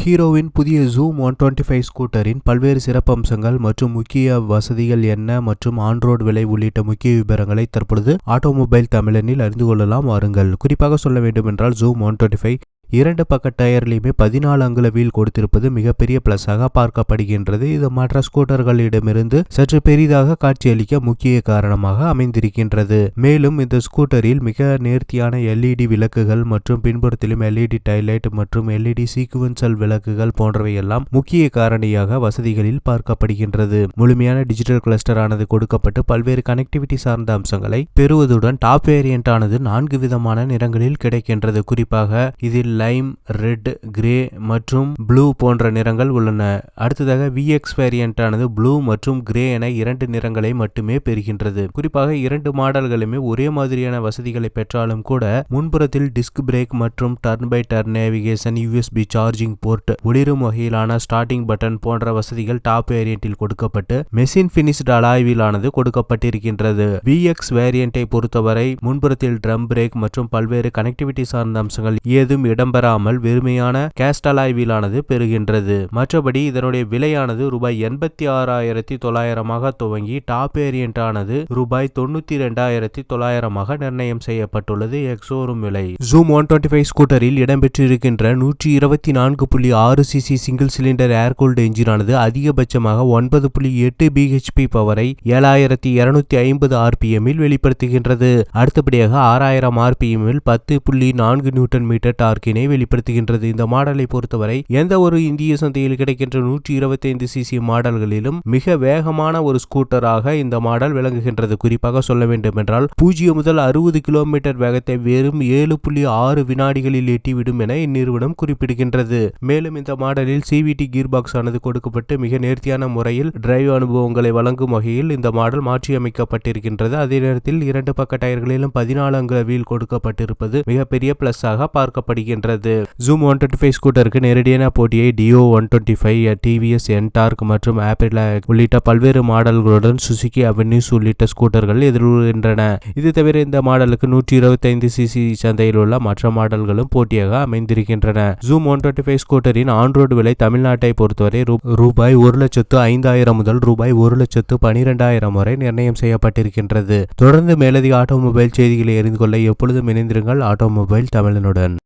ஹீரோவின் புதிய ஜூம் 125 ஸ்கூட்டரின் பல்வேறு சிறப்பம்சங்கள் மற்றும் முக்கிய வசதிகள் என்ன மற்றும் ஆன்-ரோட் விலை உள்ளிட்ட முக்கிய விவரங்களை தற்பொழுது ஆட்டோமொபைல் தமிழனில் அறிந்து கொள்ளலாம் வாருங்கள். குறிப்பாக சொல்ல வேண்டுமென்றால் ஜூம் 125 இரண்டு பக்க டயர்லையுமே 14 அங்குல வீல் கொடுத்திருப்பது மிகப்பெரிய பிளஸாக பார்க்கப்படுகின்றது. இது மற்ற ஸ்கூட்டர்களிடமிருந்து சற்று பெரிதாக காட்சியளிக்க முக்கிய காரணமாக அமைந்திருக்கின்றது. மேலும் இந்த ஸ்கூட்டரில் மிக நேர்த்தியான LED விளக்குகள் மற்றும் பின்புறத்திலும் LED டைலைட் மற்றும் LED சீக்குவன்சல் விளக்குகள் போன்றவையெல்லாம் முக்கிய காரணியாக வசதிகளில் பார்க்கப்படுகின்றது. முழுமையான டிஜிட்டல் கிளஸ்டர் ஆனது கொடுக்கப்பட்டு பல்வேறு கனெக்டிவிட்டி சார்ந்த அம்சங்களை பெறுவதுடன் டாப் வேரியன்ட் ஆனது 4 விதமான நிறங்களில் கிடைக்கின்றது. குறிப்பாக இதில் லைம், ரெட், கிரே மற்றும் ப்ளூ போன்ற நிறங்கள் உள்ளன. அடுத்ததாக VX வேரியன்ட் ஆனது ப்ளூ மற்றும் கிரே என 2 நிறங்களை மட்டுமே பெறுகின்றது. குறிப்பாக 2 மாடல்களுமே ஒரே மாதிரியான வசதிகளை பெற்றாலும் கூட முன்புறத்தில் டிஸ்க் பிரேக் மற்றும் turn by turn navigation, USB charging port, ஒளிரும் வகையிலான ஸ்டார்டிங் பட்டன் போன்ற வசதிகள் டாப் வேரியண்டில் கொடுக்கப்பட்டு மெஷின் பினிஷ்ட் அலாய்விலானது கொடுக்கப்பட்டிருக்கின்றது. VX வேரியண்டை பொறுத்தவரை முன்புறத்தில் ட்ரம் பிரேக் மற்றும் பல்வேறு கனெக்டிவிட்டி சார்ந்த அம்சங்கள் ஏதும் இடம்பெறாமல் வெறுமையான கேஸ்ட் அலாய்விலானது பெறுகின்றது. மற்றபடி இதனுடைய விலையானது ரூபாய் 86,900 துவங்கி டாப் வேரியன்ட் ஆனது ரூபாய் 92,900 நிர்ணயம் செய்யப்பட்டுள்ளது எக்ஸோரூம் விலை. Zoom 125 ஸ்கூட்டரில் இடம்பெற்றிருக்கின்ற 124.6 cc single cylinder air-cooled engine ஆனது அதிகபட்சமாக 9.8 bhp பவரை 7,250 RPM வெளிப்படுத்துகின்றது. அடுத்தபடியாக 6,000 RPM 10.4 நியூட்டன் மீட்டர் டார்க்கினை வெளிப்படுத்துகின்றது. இந்த மாடலை பொறுத்தவரை எந்த ஒரு இந்திய சந்தையில் கிடைக்கின்ற 125 cc மாடல்களிலும் மிக வேகமான ஒரு ஸ்கூட்டராக இந்த மாடல் விளங்குகின்றது. குறிப்பாக சொல்ல வேண்டும் என்றால் 0 முதல் 60 கிலோமீட்டர் வேகத்தை வெறும் 7.6 வினாடிகளில் எட்டிவிடும் என இந்நிறுவனம் குறிப்பிடுகின்றது. மேலும் இந்த மாடலில் CVT கீர் பாக்ஸ் ஆனது கொடுக்கப்பட்டு மிக நேர்த்தியான முறையில் டிரைவ் அனுபவங்களை வழங்கும் வகையில் இந்த மாடல் மாற்றியமைக்கப்பட்டிருக்கின்றது. அதே நேரத்தில் 2 பக்க டயர்களிலும் 14 அங்குல வீல் கொடுக்கப்பட்டிருப்பது மிகப்பெரிய பிளஸ் ஆக பார்க்கப்படுகின்றது. ஜூம் 125 ஸ்கூட்டருக்கு நேரடியான போட்டியை டியோ 125, TVS N-Torq மற்றும் ஆப்பிரிலா உள்ளிட்ட பல்வேறு மாடல்களுடன் சுசுகி அவென்யூஸ் உள்ளிட்ட ஸ்கூட்டர்கள் எதிர்கொள்கின்றன. இது தவிர இந்த மாடலுக்கு 125 cc சந்தையில் உள்ள மற்ற மாடல்களும் போட்டியாக அமைந்திருக்கின்றன. ஜூம் 125 ஸ்கூட்டரின் ஆன்-ரோட் விலை தமிழ்நாட்டை பொறுத்தவரை ரூபாய் 1,05,000 முதல் ரூபாய் 1,12,000 வரை நிர்ணயம் செய்யப்பட்டிருக்கின்றது. தொடர்ந்து மேலதிக ஆட்டோமொபைல் செய்திகளை அறிந்து கொள்ள எப்பொழுதும் இணைந்திருங்கள் ஆட்டோமொபைல் தமிழனுடன்.